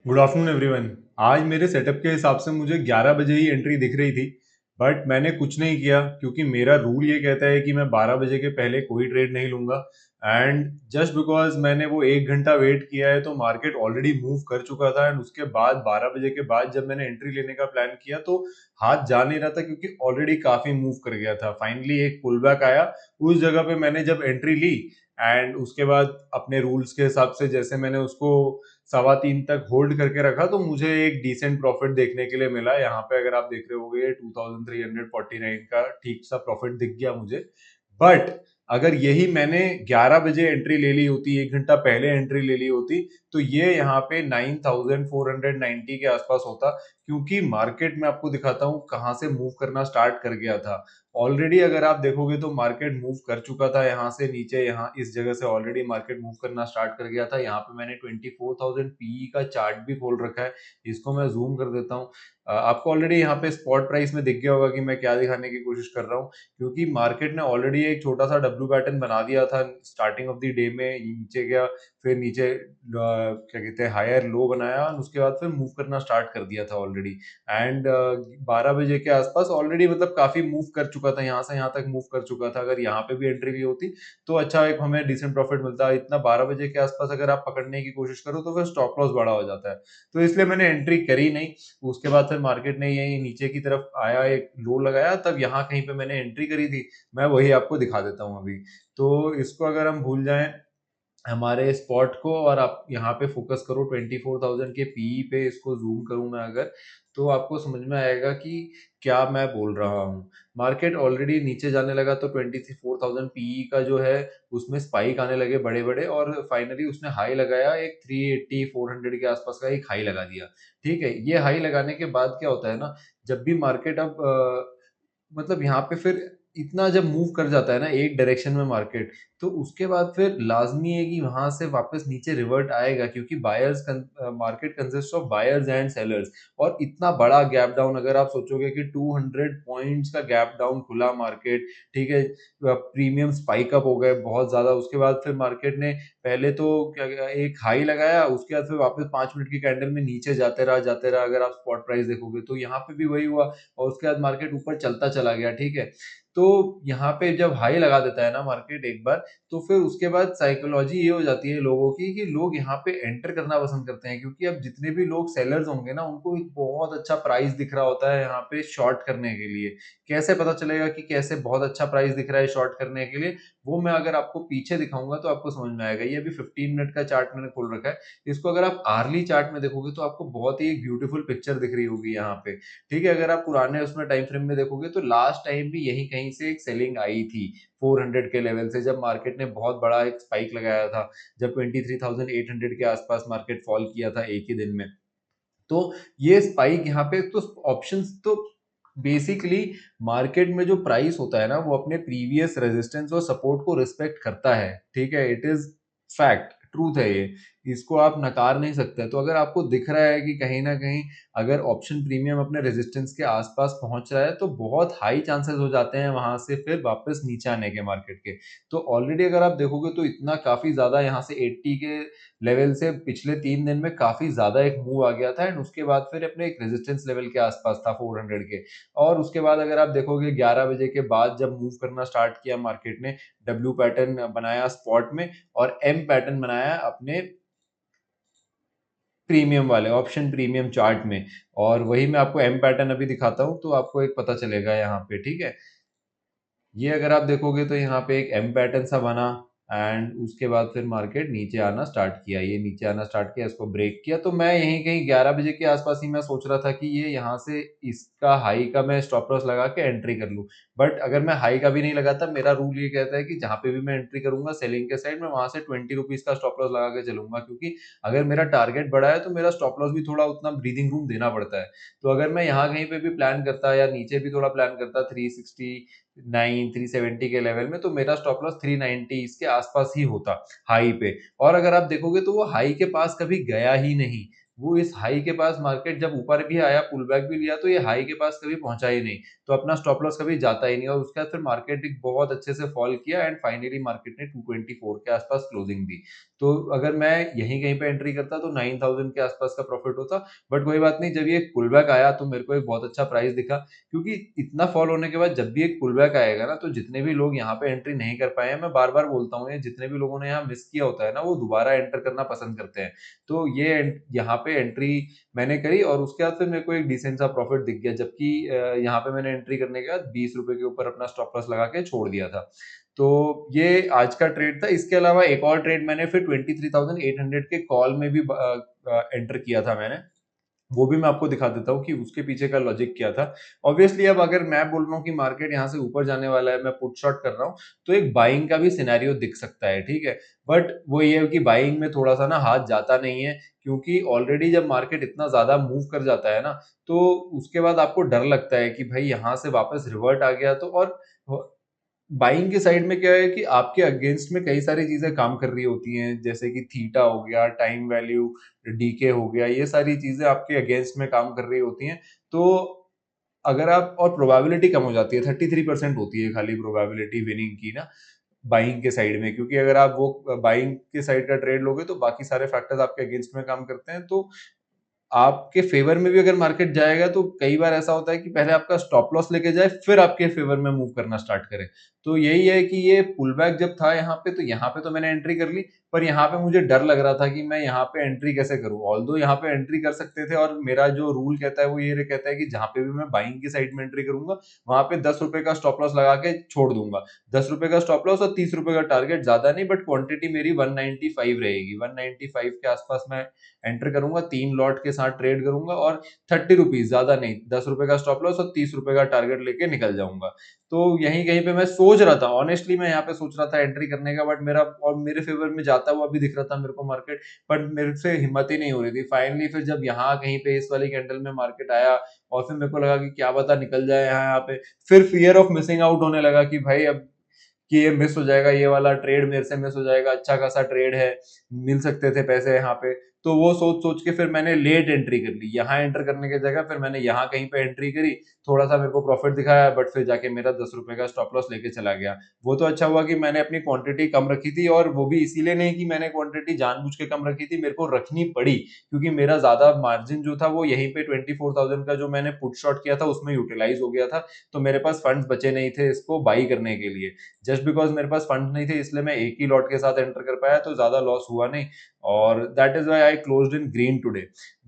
Good afternoon everyone. आज मेरे setup के हिसाब से मुझे 11 बजे ही एंट्री दिख रही थी। बट मैंने कुछ नहीं किया क्योंकि मेरा रूल ये कहता है कि मैं 12 बजे के पहले कोई ट्रेड नहीं लूंगा। एंड जस्ट बिकॉज मैंने वो 1 घंटा वेट किया है तो मार्केट ऑलरेडी मूव कर चुका था। एंड उसके बाद 12 बजे के बाद जब मैंने एंट्री लेने का प्लान किया तो हाथ जा नहीं रहा था क्योंकि ऑलरेडी काफी मूव कर गया था। फाइनली एक पुल बैक आया, उस जगह पे मैंने जब एंट्री ली एंड उसके बाद अपने रूल्स के हिसाब से जैसे मैंने उसको 3:15 तक होल्ड करके रखा तो मुझे एक डिसेंट प्रॉफिट देखने के लिए मिला। यहाँ पे अगर आप देख रहे होगे 2349 का ठीक सा प्रॉफिट दिख गया मुझे। बट अगर यही मैंने 11 बजे एंट्री ले ली होती, 1 घंटा पहले एंट्री ले ली होती, तो ये यहाँ पे 9490 के आसपास होता। क्योंकि मार्केट में आपको दिखाता हूँ कहाँ से मूव करना स्टार्ट कर गया था। ऑलरेडी अगर आप देखोगे तो मार्केट मूव कर चुका था यहाँ से नीचे, यहाँ इस जगह से ऑलरेडी मार्केट मूव करना स्टार्ट कर गया था। यहाँ पे मैंने 24,000 पीई का चार्ट भी खोल रखा है। इसको मैं जूम कर देता हूँ। आपको ऑलरेडी यहाँ पे स्पॉट प्राइस में दिख गया होगा कि मैं क्या दिखाने की कोशिश कर रहा हूँ। क्योंकि मार्केट ने ऑलरेडी एक छोटा सा डब्ल्यू पैटर्न बना दिया था स्टार्टिंग ऑफ द डे में, नीचे गया, फिर नीचे क्या कहते हैं हायर लो बनाया और उसके बाद फिर मूव करना स्टार्ट कर दिया था ऑलरेडी। एंड 12 बजे के आसपास ऑलरेडी मतलब काफी मूव कर चुका था, यहाँ से यहाँ तक मूव कर चुका था। अगर यहाँ पे भी एंट्री ली होती तो अच्छा एक हमें डिसेंट प्रॉफिट मिलता। इतना 12 बजे के आसपास अगर आप पकड़ने की कोशिश करो तो फिर स्टॉप लॉस बड़ा हो जाता है। तो इसलिए मैंने एंट्री करी नहीं। उसके बाद फिर मार्केट ने यही नीचे की तरफ आया, एक लो लगाया, तब यहाँ कहीं पे मैंने एंट्री करी थी। मैं वही आपको दिखा देता हूँ अभी। तो इसको अगर हम भूल जाएं हमारे स्पॉट को और आप यहाँ पे फोकस करो 24,000 के पीई पे, इसको जूम करूं मैं अगर, तो आपको समझ में आएगा कि क्या मैं बोल रहा हूँ। मार्केट ऑलरेडी नीचे जाने लगा तो 24,000 पीई का जो है उसमें स्पाइक आने लगे बड़े बड़े, और फाइनली उसने हाई लगाया एक 380 400 के आसपास का एक हाई लगा दिया। ठीक है, ये हाई लगाने के बाद क्या होता है ना, जब भी मार्केट अब मतलब यहाँ पे फिर इतना जब मूव कर जाता है ना एक डायरेक्शन में मार्केट, तो उसके बाद फिर लाजमी है कि वहां से वापस नीचे रिवर्ट आएगा। क्योंकि buyers market consist of buyers and sellers, और इतना बड़ा गैप डाउन अगर आप सोचोगे कि 200 पॉइंट्स का गैप डाउन खुला मार्केट, ठीक है, प्रीमियम स्पाइक अप हो गए बहुत ज्यादा। उसके बाद फिर मार्केट ने पहले तो क्या क्या एक हाई लगाया, उसके बाद फिर वापस 5 मिनट की कैंडल में नीचे जाते रहा। अगर आप स्पॉट प्राइस देखोगे तो यहाँ पे भी वही हुआ, और उसके बाद मार्केट ऊपर चलता चला गया। ठीक है, तो यहाँ पे जब हाई लगा देता है ना मार्केट एक बार, तो फिर उसके बाद साइकोलॉजी ये हो जाती है लोगों की कि लोग यहाँ पे एंटर करना पसंद करते हैं। क्योंकि अब जितने भी लोग सेलर्स होंगे ना, उनको एक बहुत अच्छा प्राइस दिख रहा होता है यहाँ पे शॉर्ट करने के लिए। कैसे पता चलेगा कि कैसे बहुत अच्छा प्राइस दिख रहा है शॉर्ट करने के लिए, वो मैं अगर आपको पीछे दिखाऊंगा तो आपको समझ में आएगा। ये अभी 15 मिनट का चार्ट मैंने खोल रखा है। इसको अगर आप आर्ली चार्ट में देखोगे तो आपको बहुत ही एक ब्यूटीफुल पिक्चर दिख रही होगी यहाँ पे। ठीक है, अगर आप पुराने उसमें टाइम फ्रेम में देखोगे तो लास्ट टाइम भी यही कहीं से एक सेलिंग आई थी 400 के लेवल से, जब मार्केट ने बहुत बड़ा एक स्पाइक लगाया था, जब 23,800 के आसपास मार्केट फॉल किया था एक ही दिन में। तो ये स्पाइक यहाँ पे तो ऑप्शंस तो बेसिकली मार्केट में जो प्राइस होता है ना वो अपने प्रीवियस रेजिस्टेंस और सपोर्ट को रिस्पेक्ट करता है। ठीक है, इट इज फैक्ट, ट्रूथ है ये, इसको आप नकार नहीं सकते। तो अगर आपको दिख रहा है कि कहीं ना कहीं अगर ऑप्शन प्रीमियम अपने रेजिस्टेंस के आसपास पहुंच रहा है तो बहुत हाई चांसेस हो जाते हैं वहां से फिर वापस नीचे आने के मार्केट के। तो ऑलरेडी अगर आप देखोगे तो इतना काफी ज्यादा यहाँ से 80 के लेवल से पिछले 3 दिन में काफी ज्यादा एक मूव आ गया था। एंड उसके बाद फिर अपने एक रेजिस्टेंस लेवल के आसपास था 400 के। और उसके बाद अगर आप देखोगे 11 बजे के बाद जब मूव करना स्टार्ट किया मार्केट ने, डब्ल्यू पैटर्न बनाया स्पॉट में और एम पैटर्न बनाया अपने प्रीमियम वाले ऑप्शन प्रीमियम चार्ट में। और वही मैं आपको एम पैटर्न अभी दिखाता हूं तो आपको एक पता चलेगा यहाँ पे। ठीक है, ये अगर आप देखोगे तो यहाँ पे एक एम पैटर्न सा बना, एंड उसके बाद फिर मार्केट नीचे आना स्टार्ट किया, ये नीचे आना स्टार्ट किया, इसको ब्रेक किया। तो मैं यहीं कहीं 11 बजे के आसपास ही मैं सोच रहा था कि ये यहाँ से इसका हाई का मैं स्टॉप लॉस लगा के एंट्री कर लूँ। बट अगर मैं हाई का भी नहीं लगाता, मेरा रूल ये कहता है कि जहां पे भी मैं एंट्री करूंगा सेलिंग के साइड में, वहां से 20 रुपीज का स्टॉप लॉस लगा के चलूंगा। क्योंकि अगर मेरा टारगेट बड़ा है तो मेरा स्टॉप लॉस भी थोड़ा उतना ब्रीदिंग रूम देना पड़ता है। तो अगर मैं यहाँ कहीं पे भी प्लान करता या नीचे भी थोड़ा प्लान करता 369 370 के लेवल में, तो मेरा स्टॉप लॉस 390 इसके आसपास ही होता हाई पे। और अगर आप देखोगे तो वो हाई के पास कभी गया ही नहीं। वो इस हाई के पास मार्केट जब ऊपर भी आया, पुल बैक भी लिया, तो ये हाई के पास कभी पहुंचा ही नहीं, तो अपना स्टॉप लॉस कभी जाता ही नहीं, और उसके बाद फिर मार्केट एक बहुत अच्छे से फॉल किया एंड फाइनली मार्केट ने 224 के आसपास क्लोजिंग दी। तो अगर मैं यहीं कहीं पे एंट्री करता तो 9000 के आसपास का प्रॉफिट होता, बट कोई बात नहीं, जब ये पुल बैक आया तो मेरे को एक बहुत अच्छा प्राइस दिखा, क्योंकि इतना फॉल होने के बाद जब भी एक पुल बैक आएगा ना, तो जितने भी लोग यहाँ पे एंट्री नहीं कर पाए हैं, मैं बार बार बोलता हूँ, ये जितने भी लोगों ने यहाँ मिस किया होता है ना, वो दोबारा एंटर करना पसंद करते हैं। तो ये यहाँ पे एंट्री मैंने करी और उसके बाद फिर मेरे को एक डिसेंट सा प्रॉफिट दिख गया, जबकि यहाँ पे मैंने एंट्री करने के बाद 20 रुपए के ऊपर अपना स्टॉप लॉस लगा के छोड़ दिया था। तो ये आज का ट्रेड था। इसके अलावा एक और ट्रेड मैंने फिर 23,800 के कॉल में भी एंटर किया था मैंने, वो भी मैं आपको दिखा देता हूँ कि उसके पीछे का लॉजिक क्या था। ऑब्वियसली अब अगर मैं बोल रहा हूँ कि मार्केट यहाँ से ऊपर जाने वाला है, मैं पुट शॉट कर रहा हूँ, तो एक बाइंग का भी सिनेरियो दिख सकता है, ठीक है। बट वो ये है कि बाइंग में थोड़ा सा ना हाथ जाता नहीं है, क्योंकि ऑलरेडी जब मार्केट इतना ज्यादा मूव कर जाता है ना, तो उसके बाद आपको डर लगता है कि भाई यहाँ से वापस रिवर्ट आ गया तो। और बाइंग के साइड में क्या है कि आपके अगेंस्ट में कई सारी चीजें काम कर रही होती हैं, जैसे कि थीटा हो गया, टाइम वैल्यू, डीके हो गया, ये सारी चीजें आपके अगेंस्ट में काम कर रही होती हैं। तो अगर आप, और प्रोबेबिलिटी कम हो जाती है, 33% होती है खाली प्रोबेबिलिटी विनिंग की ना, बाइंग के साइड में, क्योंकि अगर आप वो बाइंग के साइड का ट्रेड लोगे तो बाकी सारे फैक्टर्स आपके अगेंस्ट में काम करते हैं। तो आपके फेवर में भी अगर मार्केट जाएगा तो कई बार ऐसा होता है कि पहले आपका स्टॉप लॉस लेके जाए, फिर आपके फेवर में मूव करना स्टार्ट करे। तो यही है कि ये पुल बैक जब था यहाँ पे, तो यहाँ पे तो मैंने एंट्री कर ली, पर यहाँ पे मुझे डर लग रहा था कि मैं यहाँ पे एंट्री कैसे करूँ। ऑल्दो यहाँ पे एंट्री कर सकते थे, और मेरा जो रूल कहता है वो ये कहता है कि जहाँ पे भी मैं बाइंग की साइड में एंट्री करूंगा, वहां पे 10 रुपए का स्टॉप लॉस लगा के छोड़ दूंगा। 10 रुपए का स्टॉप लॉस और 30 रुपए का टारगेट, ज्यादा नहीं, बट क्वांटिटी मेरी 195 रहेगी। 195 के आसपास मैं एंटर करूंगा, 3 लॉट के साथ ट्रेड करूंगा, और 30 रुपीज, ज्यादा नहीं, 10 रुपए का स्टॉप लॉस और 30 रुपए का टारगेट लेके निकल जाऊंगा। तो यहीं कहीं पे मैं सोच रहा था, ऑनेस्टली मैं यहाँ पे सोच रहा था एंट्री करने का, बट मेरा और मेरे फेवर में जाता हुआ भी दिख रहा था मेरे को मार्केट, पर मेरे से हिम्मत ही नहीं हो रही थी। फाइनली फिर जब यहाँ कहीं पे इस वाली कैंडल में मार्केट आया, और फिर मेरे को लगा कि क्या पता निकल जाए यहाँ पे, फिर फियर ऑफ मिसिंग आउट होने लगा कि भाई अब कि ये मिस हो जाएगा, ये वाला ट्रेड मेरे से मिस हो जाएगा, अच्छा खासा ट्रेड है, मिल सकते थे पैसे यहाँ पे। तो वो सोच सोच के फिर मैंने लेट एंट्री कर ली, यहाँ एंटर करने की जगह फिर मैंने यहाँ कहीं पे एंट्री करी। थोड़ा सा मेरे को प्रॉफिट दिखाया, बट फिर जाके मेरा 10 रुपए का स्टॉप लॉस लेके चला गया। वो तो अच्छा हुआ कि मैंने अपनी क्वांटिटी कम रखी थी, और वो भी इसीलिए नहीं कि मैंने क्वांटिटी जानबूझ के कम रखी थी, मेरे को रखनी पड़ी, क्योंकि मेरा ज्यादा मार्जिन जो था वो यहीं पे 24,000 का जो मैंने पुट शॉट किया था उसमें यूटिलाइज हो गया था। तो मेरे पास फंड्स बचे नहीं थे इसको बाई करने के लिए। जस्ट बिकॉज मेरे पास फंड नहीं थे, इसलिए मैं एक ही लॉट के साथ एंटर कर पाया, तो ज्यादा लॉस हुआ नहीं, और that is why I closed in green today.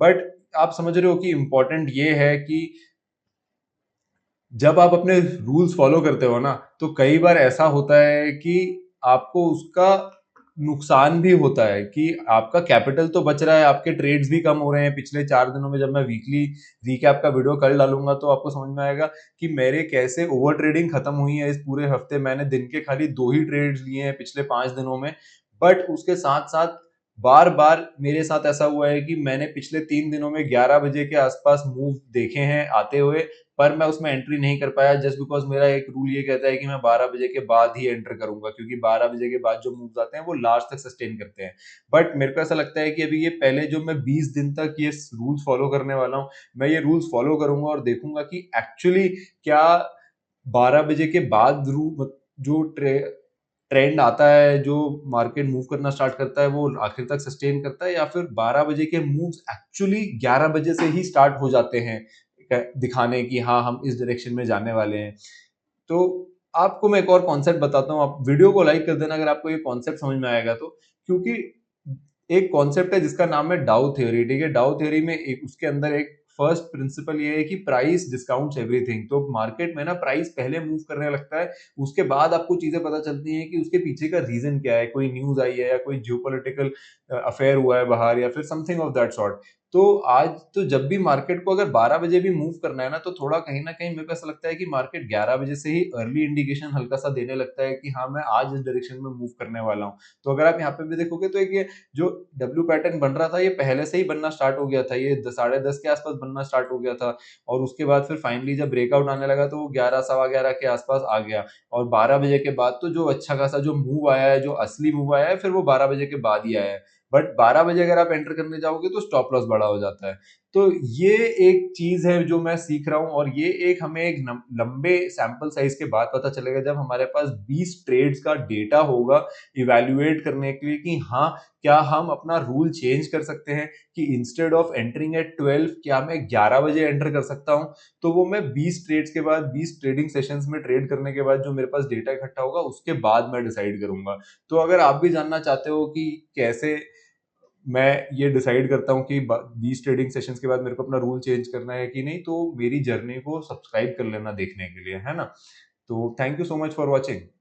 But आप समझ रहे हो कि इंपॉर्टेंट ये है कि जब आप अपने रूल्स फॉलो करते हो ना, तो कई बार ऐसा होता है कि आपको उसका नुकसान भी होता है, कि आपका कैपिटल तो बच रहा है, आपके ट्रेड्स भी कम हो रहे हैं। पिछले 4 दिनों में जब मैं वीकली रिकैप का वीडियो कल डालूंगा तो आपको समझ में आएगा कि मेरे कैसे ओवर ट्रेडिंग खत्म हुई है इस पूरे हफ्ते। मैंने दिन के खाली 2 ही ट्रेड्स लिए हैं पिछले 5 दिनों में, बट उसके साथ साथ बार बार मेरे साथ ऐसा हुआ है कि मैंने पिछले 3 दिनों में 11 बजे के आसपास मूव देखे हैं आते हुए, पर मैं उसमें एंट्री नहीं कर पाया, जस्ट बिकॉज मेरा एक रूल ये कहता है कि मैं 12 बजे के बाद ही एंटर करूंगा, क्योंकि 12 बजे के बाद जो मूव्स आते हैं वो लास्ट तक सस्टेन करते हैं। बट मेरे को ऐसा लगता है कि अभी ये पहले जो मैं 20 दिन तक ये रूल्स फॉलो करने वाला हूँ, मैं ये रूल्स फॉलो करूंगा और देखूंगा कि एक्चुअली क्या 12 बजे के बाद जो ट्रेंड आता है, जो मार्केट मूव करना स्टार्ट करता है, वो आखिर तक सस्टेन करता है, या फिर 12 बजे के मूव्स एक्चुअली 11 बजे से ही स्टार्ट हो जाते हैं दिखाने की हाँ हम इस डायरेक्शन में जाने वाले हैं। तो आपको मैं एक और कॉन्सेप्ट बताता हूँ, आप वीडियो को लाइक कर देना अगर आपको ये कॉन्सेप्ट समझ में आएगा तो। क्योंकि एक कॉन्सेप्ट है जिसका नाम है डाउ थ्योरी, ठीक है। डाउ थ्योरी में एक उसके अंदर एक फर्स्ट प्रिंसिपल ये है कि प्राइस डिस्काउंट्स एवरीथिंग। तो मार्केट में ना प्राइस पहले मूव करने लगता है, उसके बाद आपको चीजें पता चलती हैं कि उसके पीछे का रीजन क्या है, कोई न्यूज आई है या कोई जियोपॉलिटिकल अफेयर हुआ है बाहर, या फिर समथिंग ऑफ दैट सॉर्ट। तो आज तो जब भी मार्केट को अगर 12 बजे भी मूव करना है ना, तो थोड़ा कहीं ना कहीं मेरे को ऐसा लगता है कि मार्केट 11 बजे से ही अर्ली इंडिकेशन हल्का सा देने लगता है कि हाँ मैं आज इस डायरेक्शन में मूव करने वाला हूँ। तो अगर आप यहाँ पे भी देखोगे तो एक ये जो डब्ल्यू पैटर्न बन रहा था ये पहले से ही बनना स्टार्ट हो गया था, ये 10, 10:30 के आसपास बनना स्टार्ट हो गया था, और उसके बाद फिर फाइनली जब ब्रेकआउट आने लगा तो वो 11, 11:15 के आसपास आ गया। और 12 बजे के बाद तो जो अच्छा खासा जो मूव आया है, जो असली मूव आया है, फिर वो 12 बजे के बाद ही आया है। बट 12 बजे अगर आप एंटर करने जाओगे तो स्टॉप लॉस बड़ा हो जाता है। तो ये एक चीज है जो मैं सीख रहा हूँ, और ये एक हमें एक लंबे सैंपल साइज के बाद पता चलेगा जब हमारे पास 20 ट्रेड्स का डेटा होगा इवेल्युएट करने के लिए कि हाँ, क्या हम अपना रूल चेंज कर सकते हैं कि इंस्टेड ऑफ एंटरिंग एट 12 क्या मैं 11 बजे एंटर कर सकता हूँ। तो वो मैं 20 ट्रेड्स के बाद, 20 ट्रेडिंग सेशंस में ट्रेड करने के बाद जो मेरे पास डेटा इकट्ठा होगा उसके बाद मैं डिसाइड करूंगा। तो अगर आप भी जानना चाहते हो कि कैसे मैं ये डिसाइड करता हूँ कि 20 ट्रेडिंग सेशंस के बाद मेरे को अपना रूल चेंज करना है कि नहीं, तो मेरी जर्नी को सब्सक्राइब कर लेना देखने के लिए, है ना। तो thank you so much for watching.